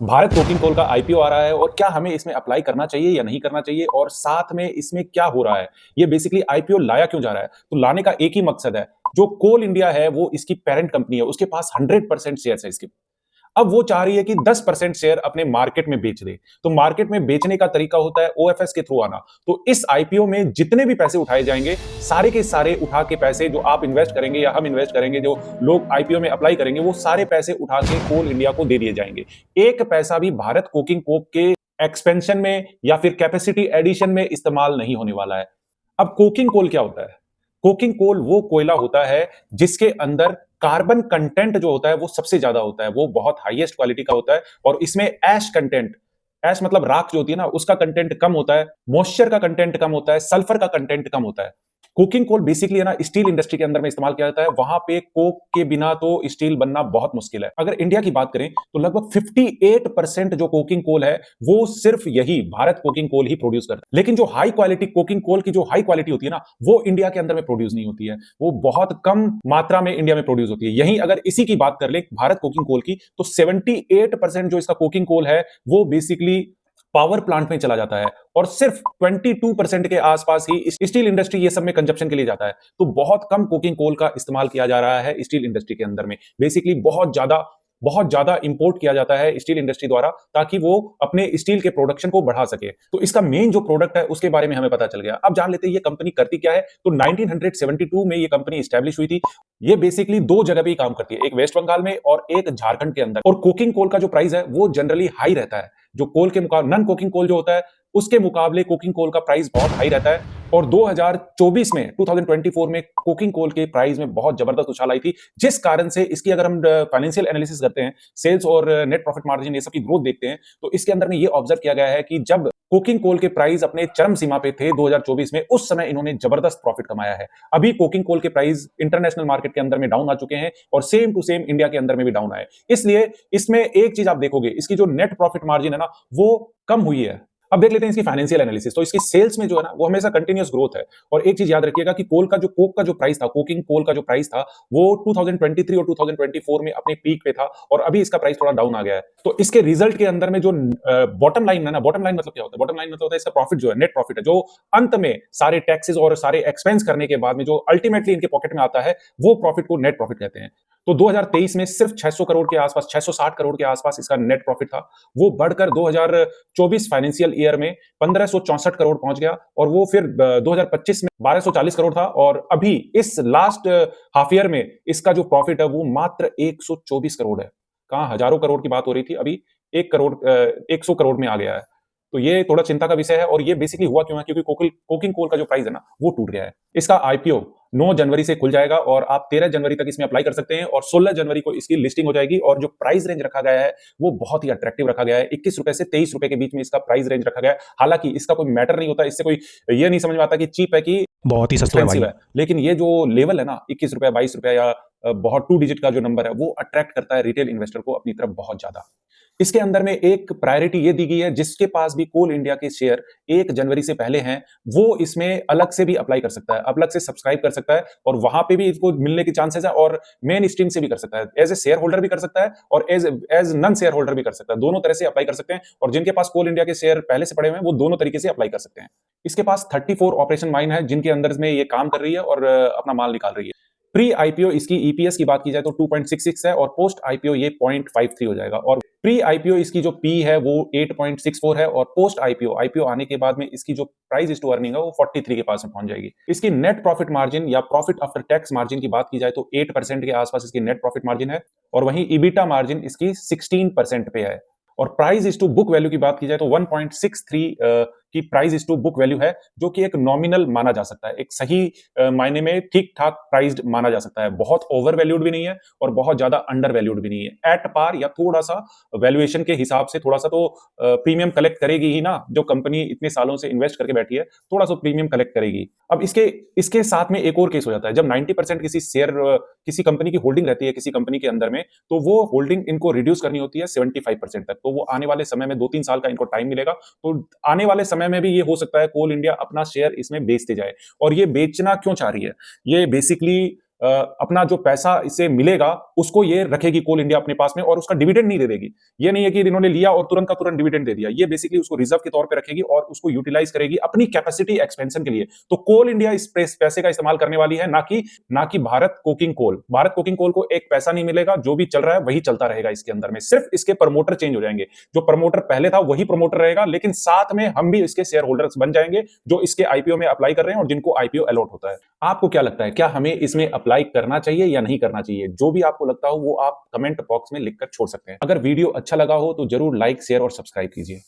Bharat coking कोल का IPO आ रहा है और क्या हमें इसमें अप्लाई करना चाहिए या नहीं करना चाहिए और साथ में इसमें क्या हो रहा है। ये बेसिकली आईपीओ लाया क्यों जा रहा है? तो लाने का एक ही मकसद है। जो कोल इंडिया है वो इसकी पेरेंट कंपनी है, उसके पास 100% शेयर है इसके। अब वो चाह रही है कि 10% शेयर अपने मार्केट में बेच दे। तो मार्केट में बेचने का तरीका होता है ओएफएस के थ्रू आना। तो इस आईपीओ में जितने भी पैसे उठाए जाएंगे, सारे के सारे उठा के पैसे जो आप इन्वेस्ट करेंगे या हम इन्वेस्ट करेंगे, जो लोग आईपीओ में अप्लाई करेंगे, वो सारे पैसे उठा के कोल इंडिया को दे दिए जाएंगे। एक पैसा भी भारत कोकिंग कोक के एक्सपेंशन में या फिर कैपेसिटी एडिशन में इस्तेमाल नहीं होने वाला है। अब कोकिंग कोल क्या होता है? कोकिंग कोल वो कोयला होता है जिसके अंदर कार्बन कंटेंट जो होता है वो सबसे ज्यादा होता है, वो बहुत हाईएस्ट क्वालिटी का होता है। और इसमें ऐश कंटेंट, ऐश मतलब राख जो होती है ना, उसका कंटेंट कम होता है, मॉइस्चर का कंटेंट कम होता है, सल्फर का कंटेंट कम होता है। कोकिंग कोल बेसिकली है ना स्टील इंडस्ट्री के अंदर में इस्तेमाल किया जाता है। वहां पे कोक के बिना तो स्टील बनना बहुत मुश्किल है। अगर इंडिया की बात करें तो लगभग 58% जो कोकिंग कोल है वो सिर्फ यही भारत कोकिंग कोल ही प्रोड्यूस करता है। लेकिन जो हाई क्वालिटी कोकिंग कोल की जो हाई क्वालिटी होती है ना, वो इंडिया के अंदर में प्रोड्यूस नहीं होती है। वो बहुत कम मात्रा में इंडिया में प्रोड्यूस होती है। यही अगर इसी की बात कर ले भारत कोकिंग कोल की, तो 78% जो इसका कोकिंग कोल है वो बेसिकली पावर प्लांट में चला जाता है और सिर्फ 22% के आसपास ही स्टील इंडस्ट्री ये सब में कंजप्शन के लिए जाता है। तो बहुत कम कोकिंग कोल का इस्तेमाल किया जा रहा है स्टील इंडस्ट्री के अंदर में। बेसिकली बहुत ज्यादा इंपोर्ट किया जाता है स्टील इंडस्ट्री द्वारा, ताकि वो अपने स्टील के प्रोडक्शन को बढ़ा सके। तो इसका मेन जो प्रोडक्ट है उसके बारे में हमें पता चल गया। अब जान लेते हैं ये कंपनी करती क्या है। तो 1972 में ये कंपनी स्टैब्लिश हुई थी। ये बेसिकली दो जगह पे ही काम करती है, एक वेस्ट बंगाल में और एक झारखंड के अंदर। और कोकिंग कोल का जो प्राइस है वो जनरली हाई रहता है। जो कोल के मुकाबले नन कोकिंग कोल जो होता है उसके मुकाबले कोकिंग कोल का प्राइस बहुत हाई रहता है। और 2024 में 2024 में कोकिंग कोल के प्राइस में बहुत जबरदस्त उछाल आई थी, जिस कारण से इसकी अगर हम फाइनेंशियल एनालिसिस करते हैं, सेल्स और नेट प्रॉफिट मार्जिन ये सब की ग्रोथ देखते हैं, तो इसके अंदर में ये ऑब्जर्व किया गया है कि जब कोकिंग कोल के प्राइस अपने चरम सीमा पे थे 2024 में, उस समय इन्होंने जबरदस्त प्रॉफिट कमाया है। अभी कोकिंग कोल के प्राइस इंटरनेशनल मार्केट के अंदर में डाउन आ चुके हैं और सेम टू सेम इंडिया के अंदर में भी डाउन आए। इसलिए इसमें एक चीज आप देखोगे, इसकी जो नेट प्रॉफिट मार्जिन है ना वो कम हुई है। अब देख लेते हैं इसकी फाइनेंशियल एनालिसिस। तो इसकी सेल्स में जो है ना वो हमेशा कंटिन्यूअस ग्रोथ है। और एक चीज याद रखिएगा कि कोक का जो प्राइस था, कोकिंग कोल का जो प्राइस था, वो 2023 और 2024 में अपने पीक पे था और अभी इसका प्राइस थोड़ा डाउन आ गया है। तो इसके रिजल्ट के अंदर में जो बॉटम लाइन है ना, बॉटम लाइन मतलब क्या होता है? बॉटम लाइन मतलब होता है इसका प्रॉफिट जो है, नेट प्रॉफिट है, जो अंत में सारे टैक्सेस और सारे एक्सपेंस करने के बाद में जो अल्टीमेटली इनके पॉकेट में आता है, वो प्रॉफिट को नेट प्रॉफिट कहते हैं। तो 2023 में सिर्फ 600 करोड़ के आसपास, 660 करोड़ के आसपास इसका नेट प्रॉफिट था। वो बढ़कर 2024 फाइनेंशियल ईयर में 1564 करोड़ पहुंच गया और वो फिर 2025 में 1240 करोड़ था। और अभी इस लास्ट हाफ ईयर में इसका जो प्रॉफिट है वो मात्र 124 करोड़ है। कहां हजारों करोड़ की बात हो रही थी, अभी 100 करोड़ में आ गया है। तो ये थोड़ा चिंता का विषय है। और ये बेसिकली हुआ क्यों है? क्योंकि कोकिंग कोल का जो प्राइस है ना वो टूट गया है। इसका आईपीओ 9 जनवरी से खुल जाएगा और आप 13 जनवरी तक इसमें अप्लाई कर सकते हैं और 16 जनवरी को इसकी लिस्टिंग हो जाएगी। और जो प्राइस रेंज रखा गया है वो बहुत ही अट्रैक्टिव रखा गया है। 21 रुपए से 23 रुपए के बीच में इसका प्राइस रेंज रखा गया है। हालांकि इसका कोई मैटर नहीं होता, इससे कोई ये नहीं समझ में आता कि चीप है कि बहुत ही सस्ता है भाई। एक्सपेंसिव है। लेकिन ये जो लेवल है ना 21 रुपए 22 रुपए या बहुत 2 डिजिट का जो नंबर है वो अट्रैक्ट करता है रिटेल इन्वेस्टर को अपनी तरफ बहुत ज्यादा। इसके अंदर में एक प्रायोरिटी ये दी गई है, जिसके पास भी कोल इंडिया के शेयर 1 जनवरी से पहले हैं वो इसमें अलग से भी अप्लाई कर सकता है, अलग से सब्सक्राइब कर सकता है और वहां पे भी इसको मिलने की चांसेस है। और मेन स्ट्रीम से भी कर सकता है, एज ए शेयर होल्डर भी कर सकता है और एज नन शेयर होल्डर भी कर सकता है। दोनों तरह से अप्लाई कर सकते हैं और जिनके पास कोल इंडिया के शेयर पहले से पड़े हुए हैं वो दोनों तरीके से अप्लाई कर सकते हैं। इसके पास 34 ऑपरेशन माइन है जिनके अंदर में ये काम कर रही है और अपना माल निकाल रही है। प्री आईपीओ इसकी ईपीएस की बात की जाए तो 2.66 है और पोस्ट आईपीओ ये 0.53 हो जाएगा। और प्री आईपीओ इसकी जो पी है वो 8.64 है और पोस्ट आईपीओ आने के बाद में इसकी जो प्राइस टू अर्निंग है वो 43 के पास में पहुंच जाएगी। इसकी नेट प्रॉफिट मार्जिन या प्रॉफिट आफ्टर टैक्स मार्जिन की बात की जाए तो 8% के आसपास इसकी नेट प्रॉफिट मार्जिन है और वहीं ईबिटा मार्जिन इसकी 16% पे है। और price is to book value की बात की जाए तो 1.63 की price is to book value है, जो कि एक नॉमिनल माना जा सकता है, एक सही मायने में ठीक ठाक प्राइस्ड माना जा सकता है। बहुत ओवर वैल्यूड भी नहीं है और बहुत ज्यादा अंडर वैल्यूड भी नहीं है। एट पार या थोड़ा सा वैल्यूएशन के हिसाब से थोड़ा सा तो प्रीमियम कलेक्ट करेगी ही ना। जो कंपनी इतने सालों से इन्वेस्ट करके बैठी है थोड़ा सा प्रीमियम कलेक्ट करेगी। अब इसके साथ में एक और केस हो जाता है, जब 90% किसी कंपनी की होल्डिंग रहती है किसी कंपनी के अंदर में, तो वो होल्डिंग इनको रिड्यूस करनी होती है 75% तक। तो वो आने वाले समय में 2-3 साल का इनको टाइम मिलेगा। तो आने वाले समय में भी ये हो सकता है कोल इंडिया अपना शेयर इसमें बेचते जाए। और ये बेचना क्यों चाह रही है? ये बेसिकली अपना जो पैसा इसे मिलेगा उसको ये रखेगी कोल इंडिया अपने पास में, और उसका डिविडेंड नहीं दे देगी। ये नहीं है कि इन्होंने लिया और तुरंत का तुरंत डिविडेंड दे दिया, ये बेसिकली उसको रिजर्व के तौर पे रखेगी और उसको यूटिलाइज करेगी अपनी कैपेसिटी एक्सपेंशन के लिए। तो कोल इंडिया इस पैसे का इस्तेमाल करने वाली है, ना कि Bharat coking coal. Bharat coking coal को एक पैसा नहीं मिलेगा, जो भी चल रहा है वही चलता रहेगा इसके अंदर में, सिर्फ इसके प्रमोटर चेंज हो जाएंगे। जो प्रमोटर पहले था वही प्रमोटर रहेगा, लेकिन साथ में हम भी इसके शेयर होल्डर्स बन जाएंगे जो इसके आईपीओ में अप्लाई कर रहे हैं और जिनको आईपीओ अलॉट होता है। आपको क्या लगता है, क्या हमें इसमें अप्लाई करना चाहिए या नहीं करना चाहिए? जो भी आपको लगता हो वो आप कमेंट बॉक्स में लिखकर छोड़ सकते हैं। अगर वीडियो अच्छा लगा हो तो जरूर लाइक, शेयर और सब्सक्राइब कीजिए।